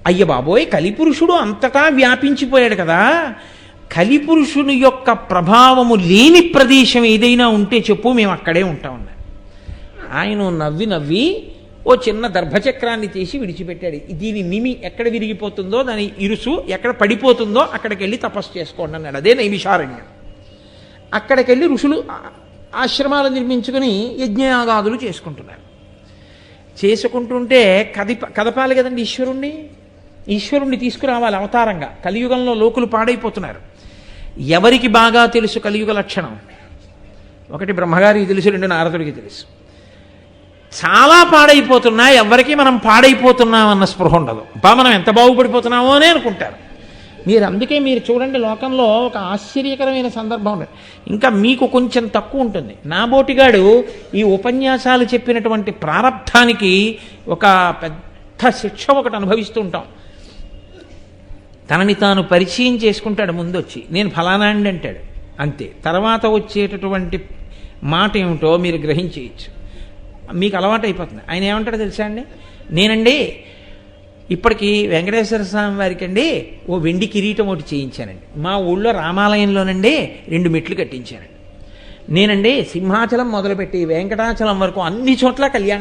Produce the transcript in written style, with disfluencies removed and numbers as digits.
అయ్య బాబోయ్, కలిపురుషుడు అంతటా వ్యాపించిపోయాడు కదా, కలిపురుషుని యొక్క ప్రభావము లేని ప్రదేశం ఏదైనా ఉంటే చెప్పు, మేము అక్కడే ఉంటామన్నారు. ఆయన నవ్వి నవ్వి ఓ చిన్న దర్భచక్రాన్ని తీసి విడిచిపెట్టాడు. దీని నిమి ఎక్కడ విరిగిపోతుందో, దాని ఇరుసు ఎక్కడ పడిపోతుందో అక్కడికి వెళ్ళి తపస్సు చేసుకోండి అన్నాడు. అదే నైమిషారణ్యం. అక్కడికి వెళ్ళి ఋషులు ఆశ్రమాలు నిర్మించుకుని యజ్ఞయాగాదులు చేసుకుంటున్నారు. చేసుకుంటుంటే కదపాలి కదండి ఈశ్వరుణ్ణి తీసుకురావాలి అవతారంగా. కలియుగంలో లోకులు పాడైపోతున్నారు. ఎవరికి బాగా తెలుసు కలియుగ లక్షణం? ఒకటి బ్రహ్మగారికి తెలుసు, రెండు నారదుడికి తెలుసు. చాలా పాడైపోతున్నా, ఎవరికి మనం పాడైపోతున్నామన్న స్పృహ ఉండదు. మనం ఎంత బాగుపడిపోతున్నామో అని అనుకుంటారు. అందుకే మీరు చూడండి, లోకంలో ఒక ఆశ్చర్యకరమైన సందర్భం ఉండదు. ఇంకా మీకు కొంచెం తక్కువ ఉంటుంది. నా బోటిగాడు ఈ ఉపన్యాసాలు చెప్పినటువంటి ప్రారబ్ధానికి ఒక పెద్ద శిక్ష ఒకటి అనుభవిస్తూ ఉంటాం. తనని తాను పరిచయం చేసుకుంటాడు. ముందొచ్చి నేను ఫలానా అండి అంటాడు, అంతే. తర్వాత వచ్చేటటువంటి మాట ఏమిటో మీరు గ్రహించేయచ్చు. మీకు అలవాటు అయిపోతుంది. ఆయన ఏమంటాడో తెలుసా అండి? నేనండి ఇప్పటికీ వెంకటేశ్వర స్వామి వారికి అండి ఓ వెండి కిరీటం ఒకటి చేయించానండి. మా ఊళ్ళో రామాలయంలోనండి 2 మెట్లు కట్టించానండి. నేనండి సింహాచలం మొదలుపెట్టి వెంకటాచలం వరకు అన్ని చోట్ల కళ్యాణం